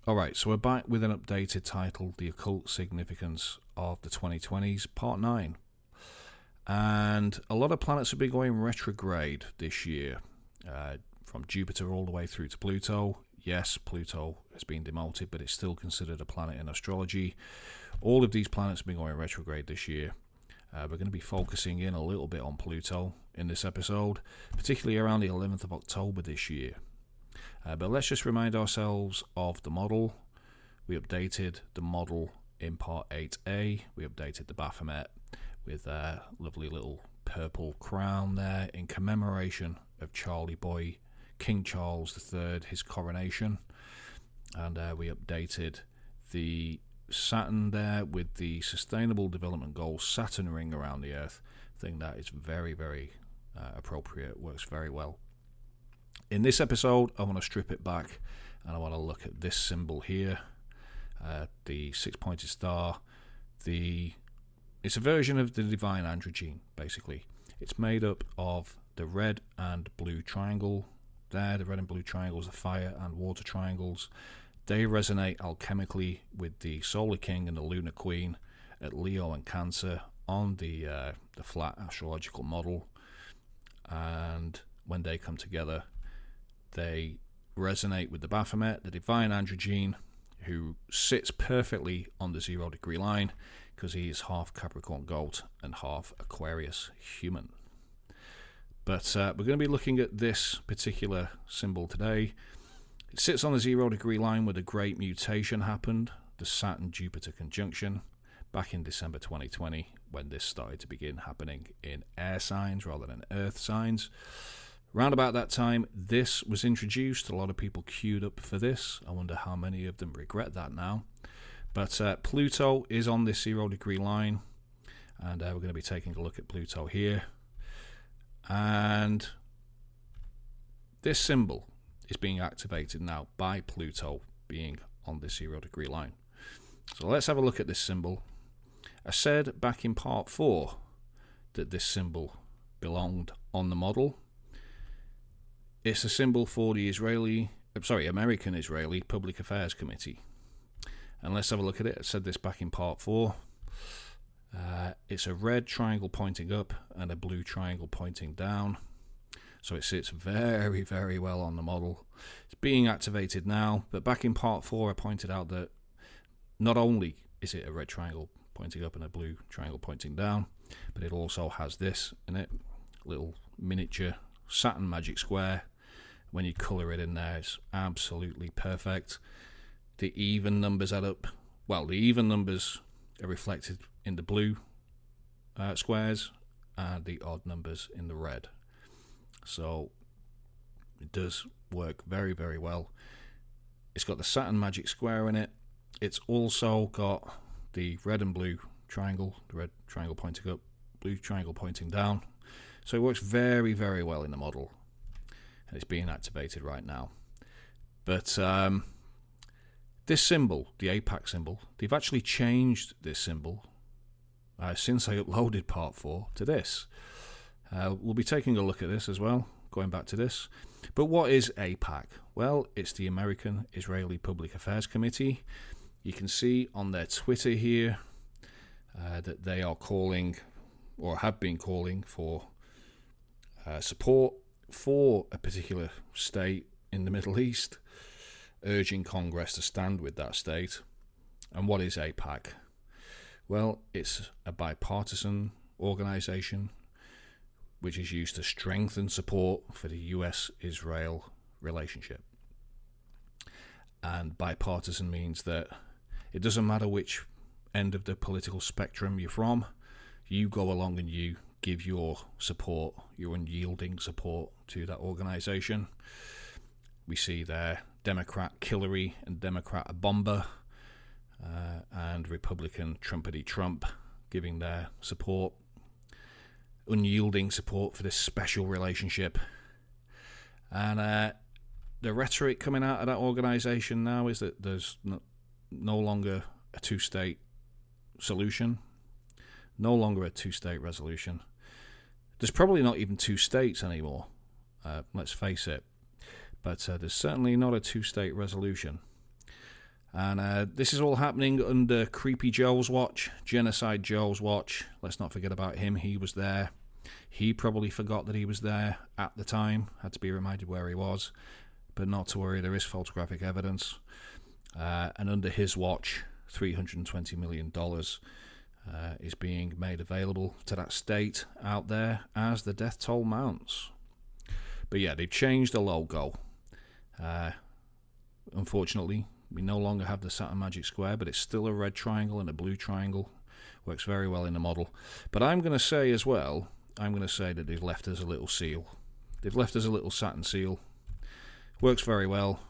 Alright, so we're back with an updated title, The Occult Significance of the 2020s, Part 9. And a lot of planets have been going retrograde this year, from Jupiter all the way through to Pluto. Yes, Pluto has been demoted, but it's still considered a planet in astrology. All of these planets have been going retrograde this year. We're going to be focusing in a little bit on Pluto in this episode, particularly around the 11th of October this year. But let's just remind ourselves of the model. We updated the model in Part 8A. We updated the Baphomet with a lovely little purple crown there in commemoration of Charlie Boy, King Charles III, his coronation. And we updated the Saturn there with the Sustainable Development Goals Saturn ring around the Earth. I think that is very, very appropriate. Works very well. In this episode, I want to strip it back and I want to look at this symbol here, the six-pointed star. It's a version of the divine androgyne, basically. It's made up of the red and blue triangle there. The red and blue triangles are fire and water triangles. They resonate alchemically with the Solar King and the Lunar Queen at Leo and Cancer on the flat astrological model. And when they come together, they resonate with the Baphomet, the divine androgyne, who sits perfectly on the 0 degree line because he is half Capricorn goat and half Aquarius human. But we're going to be looking at this particular symbol today. It sits on the 0 degree line where the great mutation happened, the Saturn-Jupiter conjunction, back in December 2020, when this started to begin happening in air signs rather than earth signs. Round about that time, this was introduced. A lot of people queued up for this. I wonder how many of them regret that now. But Pluto is on this 0 degree line, and we're going to be taking a look at Pluto here. And this symbol is being activated now by Pluto being on this 0 degree line. So let's have a look at this symbol. I said back in part 4 that this symbol belonged on the model. It's a symbol for the American-Israeli Public Affairs Committee. And let's have a look at it. I said this back in part 4. It's a red triangle pointing up and a blue triangle pointing down. So it sits very, very well on the model. It's being activated now, but back in part 4 I pointed out that not only is it a red triangle pointing up and a blue triangle pointing down, but it also has this in it, little miniature Saturn magic square. When you colour it in there, it's absolutely perfect. The even numbers add up. Well, the even numbers are reflected in the blue squares and the odd numbers in the red. So it does work very, very well. It's got the Saturn magic square in it. It's also got the red and blue triangle, the red triangle pointing up, blue triangle pointing down. So it works very, very well in the model. And it's being activated right now. But this symbol, the Aipac symbol, they've actually changed this symbol since I uploaded part 4 to this. We'll be taking a look at this as well, going back to this. But what is Aipac? Well, it's the American Israeli Public Affairs Committee. You can see on their Twitter here that they are calling, or have been calling, for support for a particular state in the Middle East, urging Congress to stand with that state. And what is Aipac? Well, it's a bipartisan organization which is used to strengthen support for the US-Israel relationship. And bipartisan means that it doesn't matter which end of the political spectrum you're from, you go along and you give your support, your unyielding support to that organization. We see there Democrat Hillary and Democrat Bomber, and Republican Trumpety Trump giving their support, unyielding support for this special relationship. And the rhetoric coming out of that organization now is that there's no longer a two-state solution, no longer a two-state resolution. There's probably not even two states anymore, let's face it. But there's certainly not a two-state resolution. And this is all happening under Creepy Joe's watch, Genocide Joe's watch. Let's not forget about him. He was there. He probably forgot that he was there at the time. Had to be reminded where he was. But not to worry, there is photographic evidence. And under his watch, $320 million is being made available to that state out there as the death toll mounts. But yeah, they've changed the logo. Unfortunately, we no longer have the Saturn Magic Square, but it's still a red triangle and a blue triangle. Works very well in the model. But I'm going to say as well, that they've left us a little seal. They've left us a little Saturn seal. Works very well.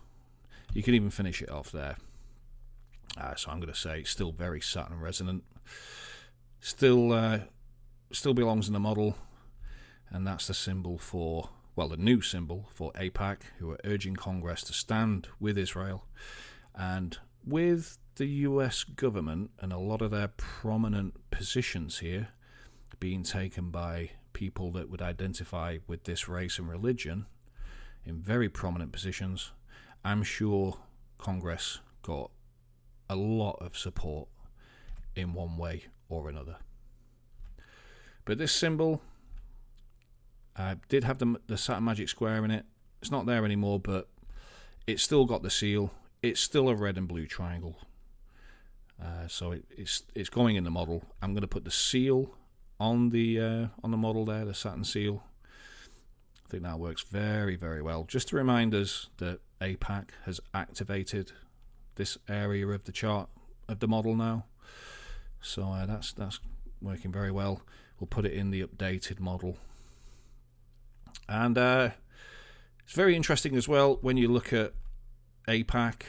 You can even finish it off there. So I'm going to say it's still very Saturn resonant. Still belongs in the model. And that's the symbol for, well, the new symbol for Aipac, who are urging Congress to stand with Israel and with the US government, and a lot of their prominent positions here being taken by people that would identify with this race and religion in very prominent positions. I'm sure Congress got a lot of support in one way or another. But this symbol did have the Saturn Magic Square in it. It's not there anymore, but it's still got the seal. It's still a red and blue triangle. So it's going in the model. I'm going to put the seal on the model there, the Saturn seal. I think that works very, very well. Just to remind us that Aipac has activated this area of the chart of the model now. So that's working very well. We'll put it in the updated model. And it's very interesting as well when you look at Aipac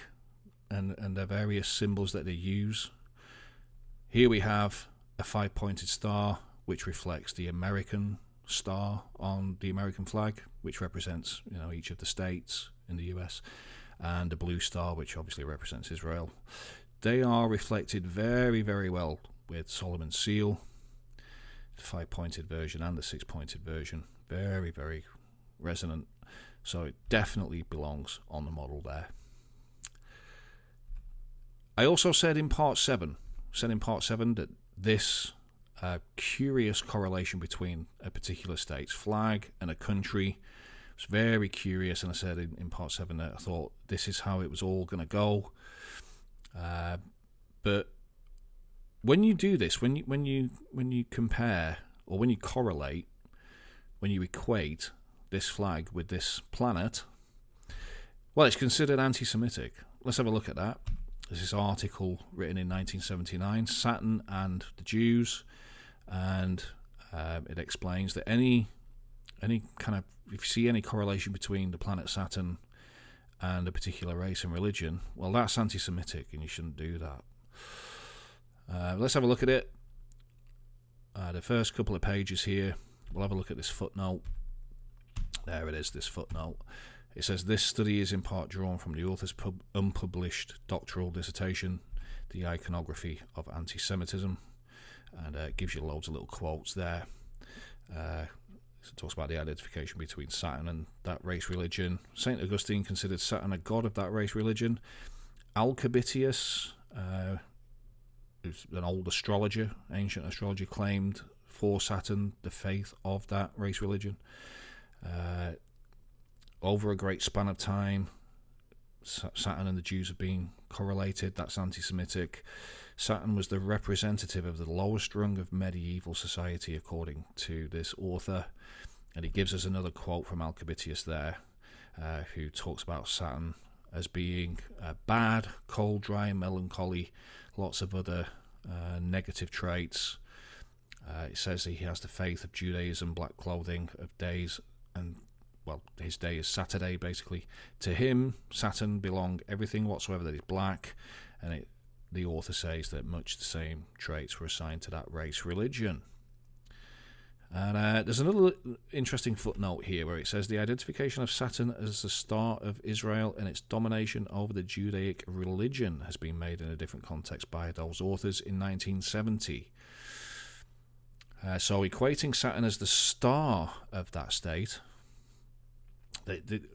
and the various symbols that they use. Here we have a 5-pointed star, which reflects the American star on the American flag, which represents, each of the states in the US, and a blue star, which obviously represents Israel. They are reflected very, very well with Solomon's seal, the 5-pointed version and the 6-pointed version. Very, very resonant. So it definitely belongs on the model there. I also said in part 7 that this curious correlation between a particular state's flag and a country was very curious, and I said in part 7 that I thought this is how it was all going to go. But when you do this, when you compare, or when you correlate, when you equate this flag with this planet, well, it's considered anti-Semitic. Let's have a look at that. There's this article written in 1979, Saturn and the Jews, and it explains that any kind of, if you see any correlation between the planet Saturn and a particular race and religion, well, that's anti-Semitic, and you shouldn't do that. Let's have a look at it. The first couple of pages here, we'll have a look at this footnote. There it is, this footnote. It says, this study is in part drawn from the author's unpublished doctoral dissertation, The Iconography of Anti-Semitism, and it gives you loads of little quotes there. It talks about the identification between Saturn and that race religion. St. Augustine considered Saturn a god of that race religion. Alcibitius, who's an old astrologer, ancient astrologer, claimed for Saturn the faith of that race religion. Over a great span of time, Saturn and the Jews have been correlated. That's anti-Semitic. Saturn was the representative of the lowest rung of medieval society, according to this author. And he gives us another quote from Alcibitius there, who talks about Saturn as being bad, cold, dry, melancholy, lots of other negative traits. It says that he has the faith of Judaism, black clothing, of days, and well, his day is Saturday, basically. To him, Saturn belonged everything whatsoever that is black, and the author says that much the same traits were assigned to that race religion. And there's another interesting footnote here where it says the identification of Saturn as the star of Israel and its domination over the Judaic religion has been made in a different context by those authors in 1970. So equating Saturn as the star of that state,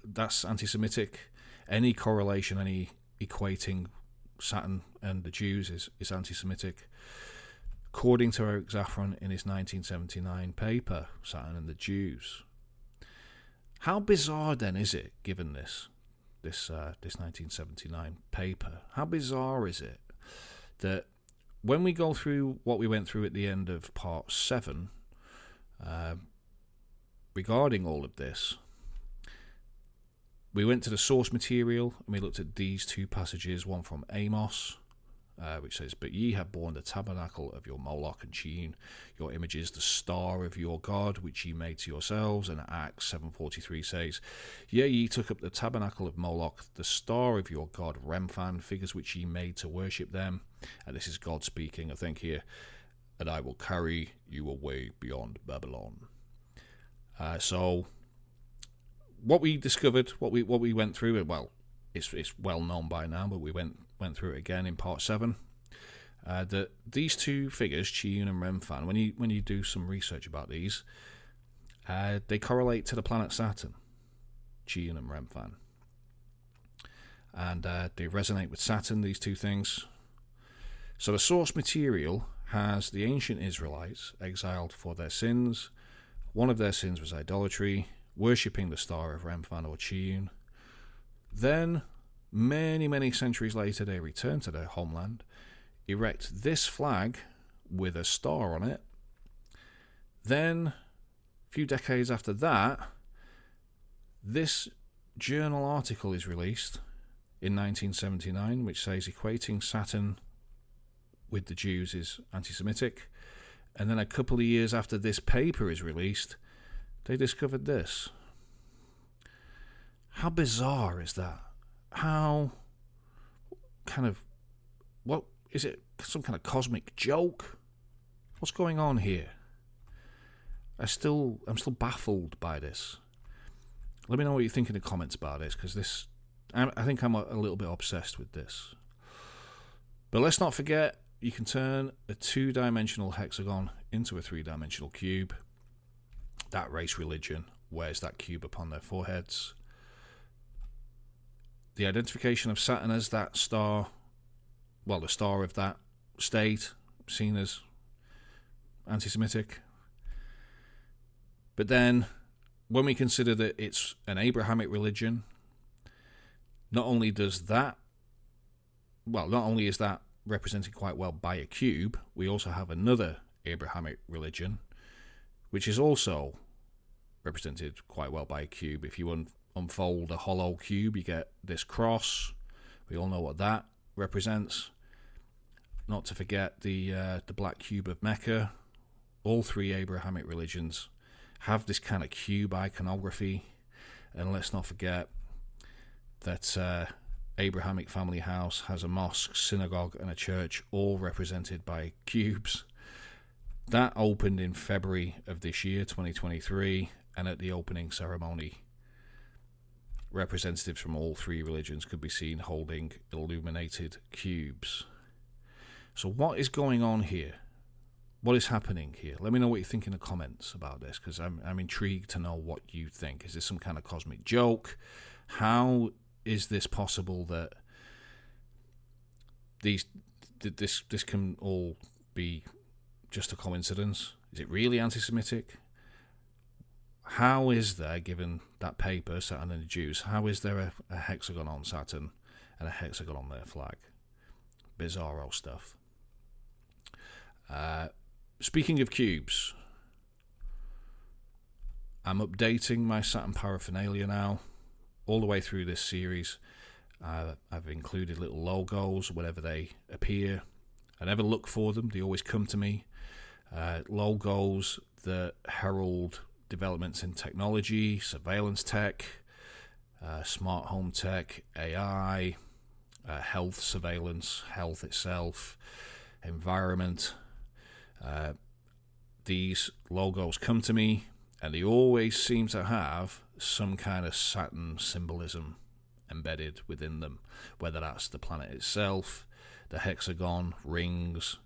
that's anti-Semitic. Any correlation, any equating Saturn and the Jews is anti-Semitic, according to Eric Zaffron in his 1979 paper, Saturn and the Jews. How bizarre then is it, given this 1979 paper? How bizarre is it that when we go through what we went through at the end of part 7 regarding all of this, we went to the source material and we looked at these two passages, one from Amos, which says, "But ye have borne the tabernacle of your Moloch and Chiun, your image is the star of your God, which ye made to yourselves." And Acts 7:43 says, "Yea, ye took up the tabernacle of Moloch, the star of your God, Remphan, figures which ye made to worship them." And this is God speaking, I think, here. "And I will carry you away beyond Babylon." So what we discovered, what we went through, well, it's well known by now, but we went through it again in part 7. That these two figures, Chiun and Remphan, when you do some research about these, they correlate to the planet Saturn, Chiun and Remphan, and they resonate with Saturn. These two things. So the source material has the ancient Israelites exiled for their sins. One of their sins was idolatry, worshipping the star of Remphan or Chiun. Then, many centuries later, they return to their homeland, erect this flag with a star on it. Then, a few decades after that, this journal article is released in 1979, which says equating Saturn with the Jews is anti-Semitic. And then a couple of years after this paper is released, they discovered this. How bizarre is that? How what is it? Some kind of cosmic joke? What's going on here? I'm still baffled by this. Let me know what you think in the comments about this, because I think I'm a little bit obsessed with this. But let's not forget, you can turn a 2-dimensional hexagon into a 3-dimensional cube. That race religion wears that cube upon their foreheads. The identification of Saturn as that star, well, the star of that state, seen as anti-Semitic. But then, when we consider that it's an Abrahamic religion, not only is that represented quite well by a cube, we also have another Abrahamic religion, which is also represented quite well by a cube. If you unfold a hollow cube, you get this cross. We all know what that represents. Not to forget the black cube of Mecca. All three Abrahamic religions have this kind of cube iconography. And let's not forget that Abrahamic family house has a mosque, synagogue, and a church, all represented by cubes. That opened in February of this year, 2023, and at the opening ceremony, representatives from all three religions could be seen holding illuminated cubes. So what is going on here? What is happening here? Let me know what you think in the comments about this, because I'm intrigued to know what you think. Is this some kind of cosmic joke? How is this possible that this can all be just a coincidence? Is it really anti-Semitic? How is there, given that paper, Saturn and the Jews, how is there a hexagon on Saturn and a hexagon on their flag? Bizarro stuff. Speaking of cubes, I'm updating my Saturn paraphernalia now. All the way through this series, I've included little logos whenever they appear. I never look for them, they always come to me. Logos that herald developments in technology, surveillance tech, smart home tech, AI, health surveillance, health itself, environment. These logos come to me, and they always seem to have some kind of Saturn symbolism embedded within them, whether that's the planet itself, the hexagon, rings,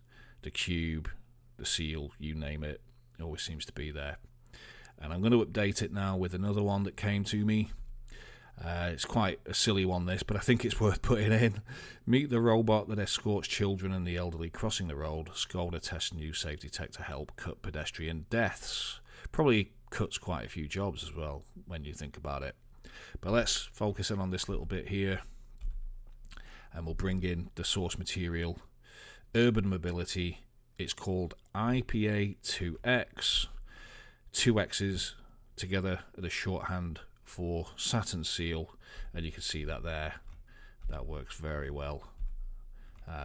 the cube, the seal, you name it. It always seems to be there. And I'm going to update it now with another one that came to me. It's quite a silly one, this, but I think it's worth putting in. Meet the robot that escorts children and the elderly crossing the road. Skoda tests new safety tech to help cut pedestrian deaths. Probably cuts quite a few jobs as well when you think about it. But let's focus in on this little bit here. And we'll bring in the source material. Urban mobility. It's called IPA2X. 2 X's together are the shorthand for Saturn seal, and you can see that there. That works very well.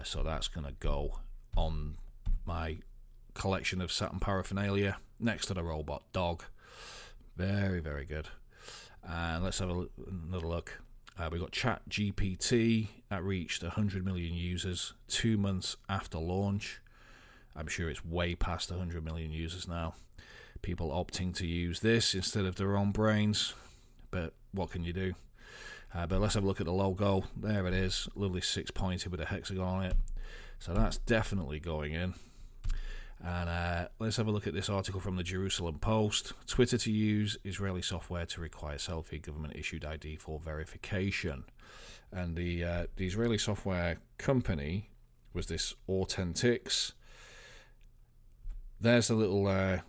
So that's going to go on my collection of Saturn paraphernalia next to the robot dog. Very, very good. And let's have another look. We've got ChatGPT that reached 100 million users 2 months after launch. I'm sure it's way past 100 million users now. People opting to use this instead of their own brains. But what can you do? But let's have a look at the logo. There it is. Lovely 6-pointed with a hexagon on it. So that's definitely going in. And let's have a look at this article from the Jerusalem Post. Twitter to use Israeli software to require selfie. Government issued ID for verification. And the Israeli software company was this Authentics. There's a little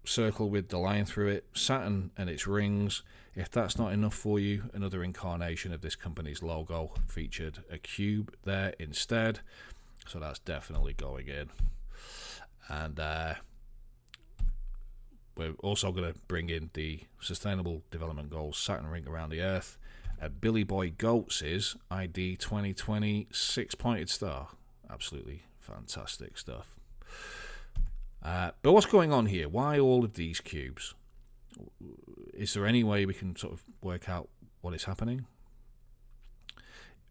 circle with the line through it. Saturn and its rings. If that's not enough for you, another incarnation of this company's logo featured a cube there instead. So that's definitely going in. And we're also going to bring in the Sustainable Development Goals Saturn ring around the Earth. Billy Boy Goats' ID 2020 6-pointed star. Absolutely fantastic stuff. But what's going on here? Why all of these cubes? Is there any way we can sort of work out what is happening?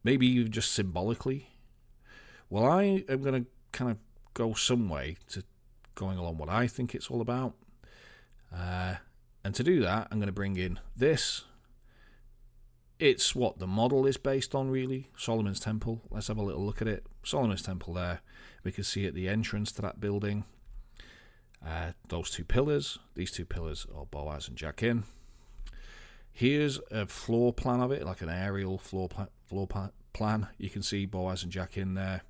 Maybe even just symbolically? Well, I am going to kind of go some way to going along what I think it's all about. And to do that, I'm going to bring in this. It's what the model is based on, really. Solomon's Temple. Let's have a little look at it. Solomon's Temple there. We can see at the entrance to that building. Those 2 pillars. These 2 pillars are Boaz and Jachin. Here's a floor plan of it, like an aerial floor plan. You can see Boaz and Jachin there.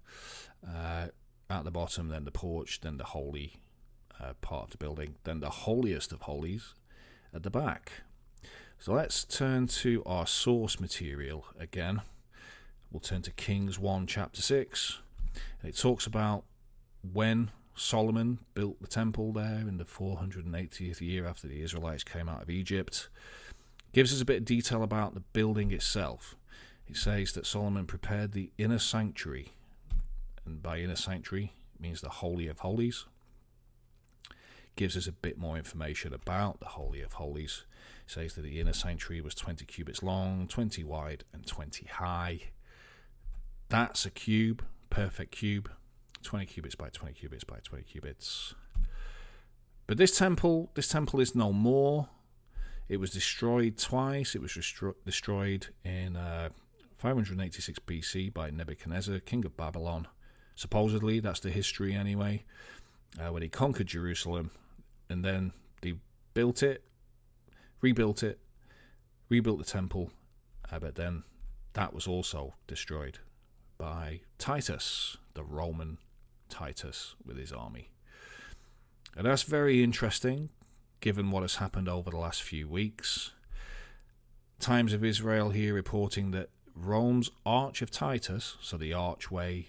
At the bottom, then the porch, then the holy part of the building, then the holiest of holies at the back. So let's turn to our source material again. We'll turn to Kings 1, chapter 6. And it talks about when Solomon built the temple there in the 480th year after the Israelites came out of Egypt. Gives us a bit of detail about the building itself. It says that Solomon prepared the inner sanctuary, and by inner sanctuary it means the Holy of Holies. Gives us a bit more information about the Holy of Holies. It says that the inner sanctuary was 20 cubits long, 20 wide, and 20 high. That's a cube, perfect cube. 20 cubits by 20 cubits by 20 cubits. But this temple is no more. It was destroyed twice. It was destroyed in 586 BC by Nebuchadnezzar, king of Babylon. Supposedly, that's the history anyway, when he conquered Jerusalem, and then they rebuilt the temple, but then that was also destroyed by Titus, the Roman Titus with his army. And that's very interesting, given what has happened over the last few weeks. Times of Israel here reporting that Rome's Arch of Titus, so the archway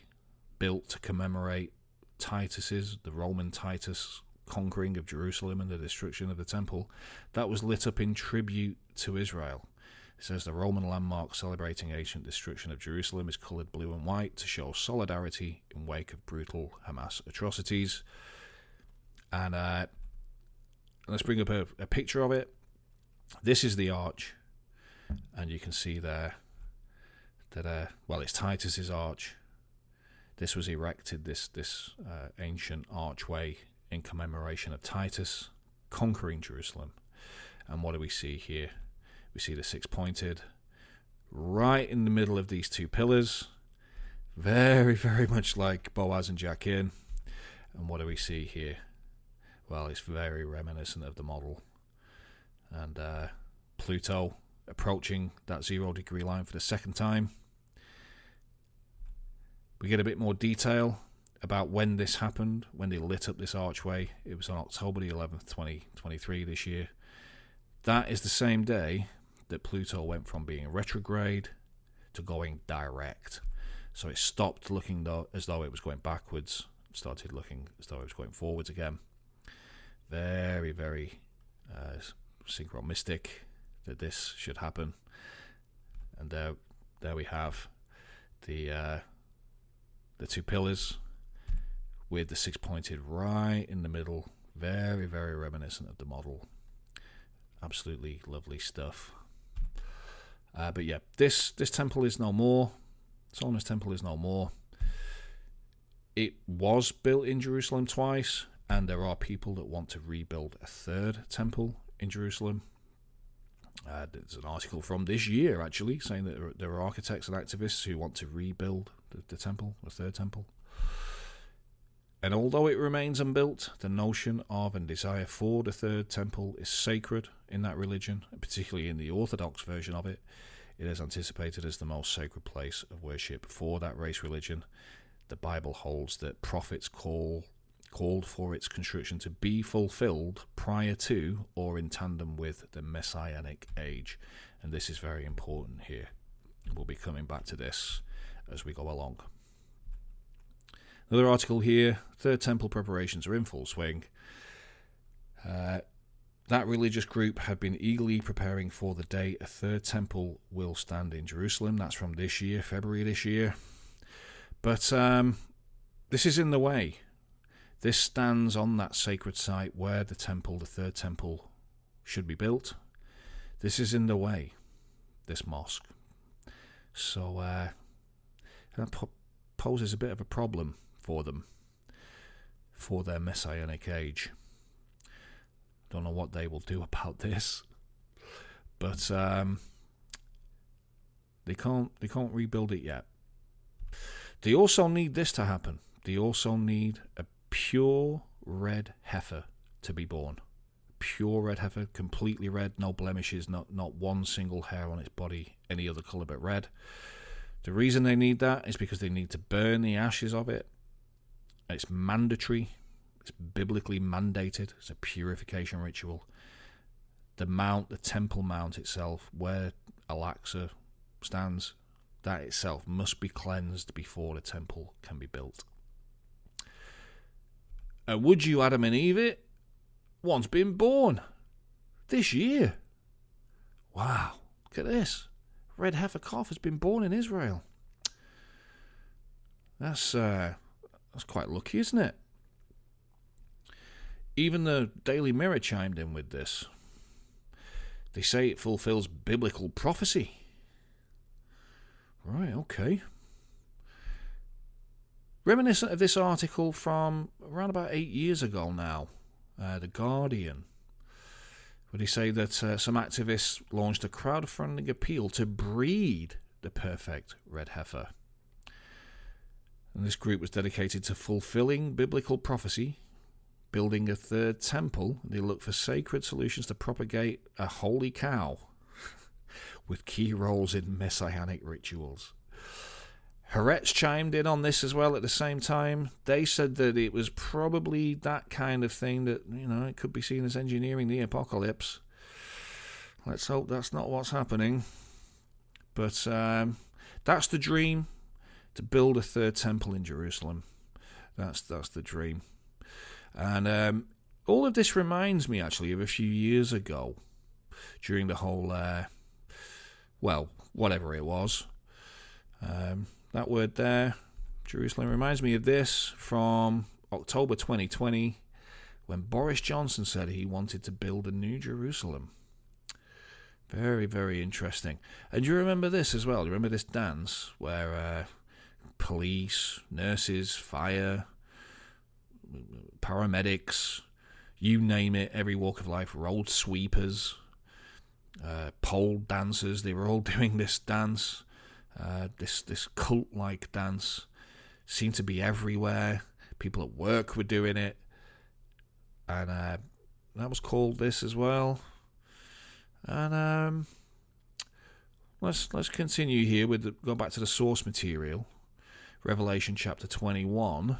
built to commemorate the Roman Titus conquering of Jerusalem and the destruction of the temple, that was lit up in tribute to Israel. It says the Roman landmark celebrating ancient destruction of Jerusalem is coloured blue and white to show solidarity in wake of brutal Hamas atrocities. And let's bring up a picture of it. This is the arch, and you can see there that it's Titus's arch. This was erected, this ancient archway, in commemoration of Titus conquering Jerusalem. And what do we see here? We see the 6-pointed right in the middle of these 2 pillars. Very, very much like Boaz and Jachin. And what do we see here? Well, it's very reminiscent of the model. And Pluto approaching that 0 degree line for the second time. We get a bit more detail about when this happened, when they lit up this archway. It was on October the 11th, 2023 this year. That is the same day that Pluto went from being retrograde to going direct. So it stopped looking as though it was going backwards, started looking as though it was going forwards again. Very, very synchronistic that this should happen. And there we have the two pillars with the 6-pointed right in the middle. Very, very reminiscent of the model. Absolutely lovely stuff. But yeah, this temple is no more. Solomon's temple is no more. It was built in Jerusalem twice, and there are people that want to rebuild a third temple in Jerusalem. There's an article from this year, actually, saying that there are architects and activists who want to rebuild the temple, the third temple. And although it remains unbuilt, the notion of and desire for the third temple is sacred in that religion, and particularly in the Orthodox version of it. It is anticipated as the most sacred place of worship for that race religion. The Bible holds that prophets called for its construction to be fulfilled prior to or in tandem with the Messianic age. And this is very important here. We'll be coming back to this as we go along. Another article here, Third Temple preparations are in full swing. That religious group have been eagerly preparing for the day a third temple will stand in Jerusalem. That's from this year, February this year. But this is in the way. This stands on that sacred site where the third temple, should be built. This is in the way, this mosque. So that poses a bit of a problem for them, for their messianic age. Don't know what they will do about this, but they can't rebuild it yet. They also need this to happen. They also need a pure red heifer to be born. Pure red heifer, completely red, no blemishes, not one single hair on its body, any other colour but red. The reason they need that is because they need to burn the ashes of it. It's mandatory. It's biblically mandated. It's a purification ritual. The temple mount itself, where Al-Aqsa stands, that itself must be cleansed before the temple can be built. Would you Adam and Eve it? One's been born this year. Wow, look at this. Red heifer calf has been born in Israel. That's quite lucky, isn't it? Even the Daily Mirror chimed in with this. They say it fulfills biblical prophecy. Right, okay. Reminiscent of this article from around about 8 years ago now, The Guardian, where they say that some activists launched a crowdfunding appeal to breed the perfect red heifer. And this group was dedicated to fulfilling biblical prophecy, building a third temple. They look for sacred solutions to propagate a holy cow with key roles in messianic rituals. Haaretz chimed in on this as well at the same time. They said that it was probably that kind of thing that, it could be seen as engineering the apocalypse. Let's hope that's not what's happening. But that's the dream, to build a third temple in Jerusalem. That's the dream. And all of this reminds me, actually, of a few years ago, during the whole, whatever it was. That word there, Jerusalem, reminds me of this from October 2020, when Boris Johnson said he wanted to build a new Jerusalem. Very, very interesting. And do you remember this as well? Do you remember this dance where police, nurses, fire, paramedics, you name it, every walk of life, road sweepers, pole dancers, they were all doing this dance, this cult-like dance, seemed to be everywhere. People at work were doing it, and that was called this as well. And let's continue here go back to the source material. Revelation chapter 21,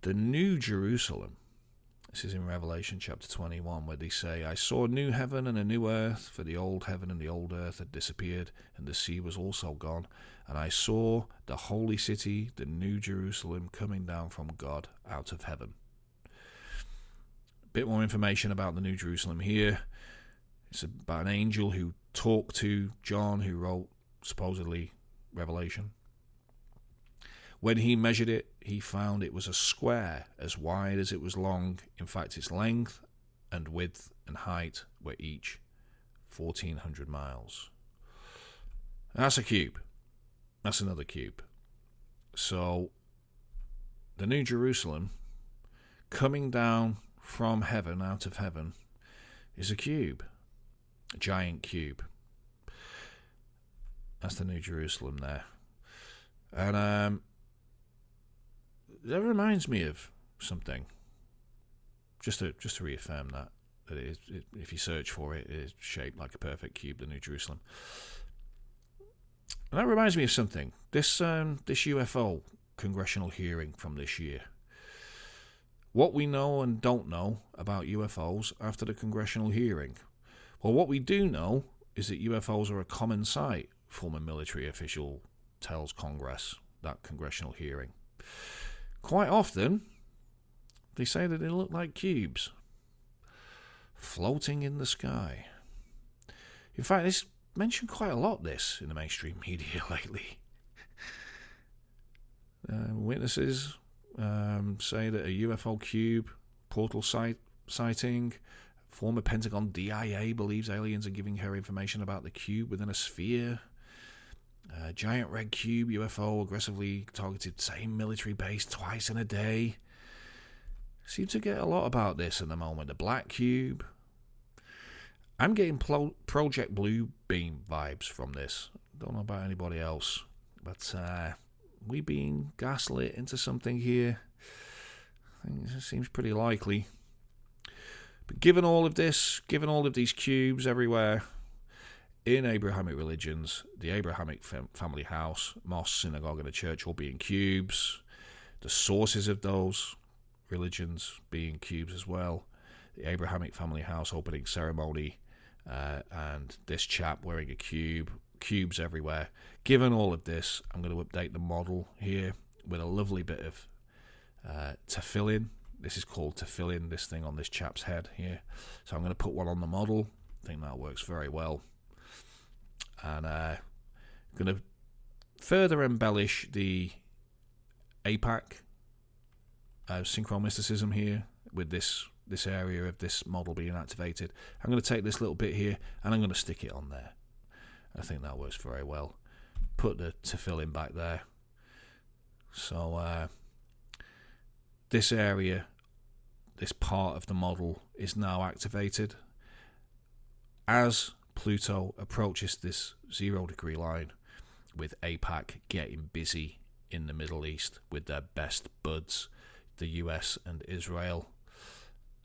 the New Jerusalem. This is in Revelation chapter 21, where they say, I saw a new heaven and a new earth, for the old heaven and the old earth had disappeared, and the sea was also gone. And I saw the holy city, the New Jerusalem, coming down from God out of heaven. A bit more information about the New Jerusalem here. It's about an angel who talked to John, who wrote, supposedly, Revelation. When he measured it, he found it was a square as wide as it was long. In fact, its length and width and height were each 1,400 miles. That's a cube. That's another cube. So, the New Jerusalem, coming down from heaven, out of heaven, is a cube. A giant cube. That's the New Jerusalem there. And, that reminds me of something. Just to reaffirm that if you search for it, it is shaped like a perfect cube, the New Jerusalem. And that reminds me of something. This UFO congressional hearing from this year. What we know and don't know about UFOs after the congressional hearing. Well, what we do know is that UFOs are a common sight, former military official tells Congress, that congressional hearing. Quite often, they say that they look like cubes floating in the sky. In fact, it's mentioned quite a lot, this, in the mainstream media lately. Witnesses say that a UFO cube portal sighting. Former Pentagon DIA believes aliens are giving her information about the cube within a sphere. Giant red cube UFO aggressively targeted same military base twice in a day. Seem to get a lot about this at the moment. The black cube. I'm getting Project Blue Beam vibes from this. Don't know about anybody else. But we being gaslit into something here. I think it seems pretty likely. But given all of this, given all of these cubes everywhere, in Abrahamic religions, the Abrahamic family house, mosque, synagogue, and a church all being cubes, the sources of those religions being cubes as well, the Abrahamic family house opening ceremony, and this chap wearing a cube, cubes everywhere. Given all of this, I'm going to update the model here with a lovely bit of tefillin. This is called tefillin, this thing on this chap's head here. So I'm going to put one on the model. I think that works very well. And I'm going to further embellish the Aipac synchromysticism here with this area of this model being activated. I'm going to take this little bit here and I'm going to stick it on there. I think that works very well. Put the tefillin back there. So this area, this part of the model is now activated. As Pluto approaches this 0 degree line, with Aipac getting busy in the Middle East with their best buds, the US and Israel,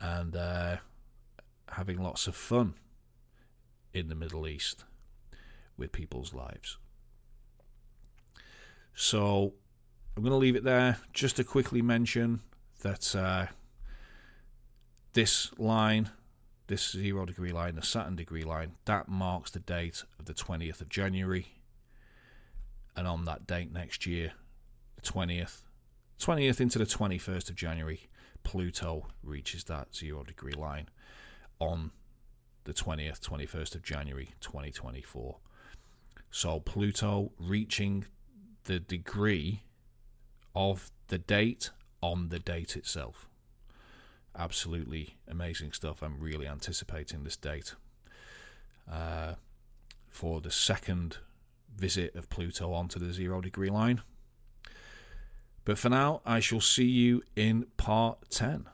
and having lots of fun in the Middle East with people's lives. So I'm going to leave it there just to quickly mention that this line, this 0 degree line, the Saturn degree line, that marks the date of the 20th of January. And on that date next year, the 20th into the 21st of January, Pluto reaches that 0 degree line on the 20th, 21st of January 2024. So Pluto reaching the degree of the date on the date itself. Absolutely amazing stuff. I'm really anticipating this date for the second visit of Pluto onto the 0 degree line. But for now, I shall see you in part 10.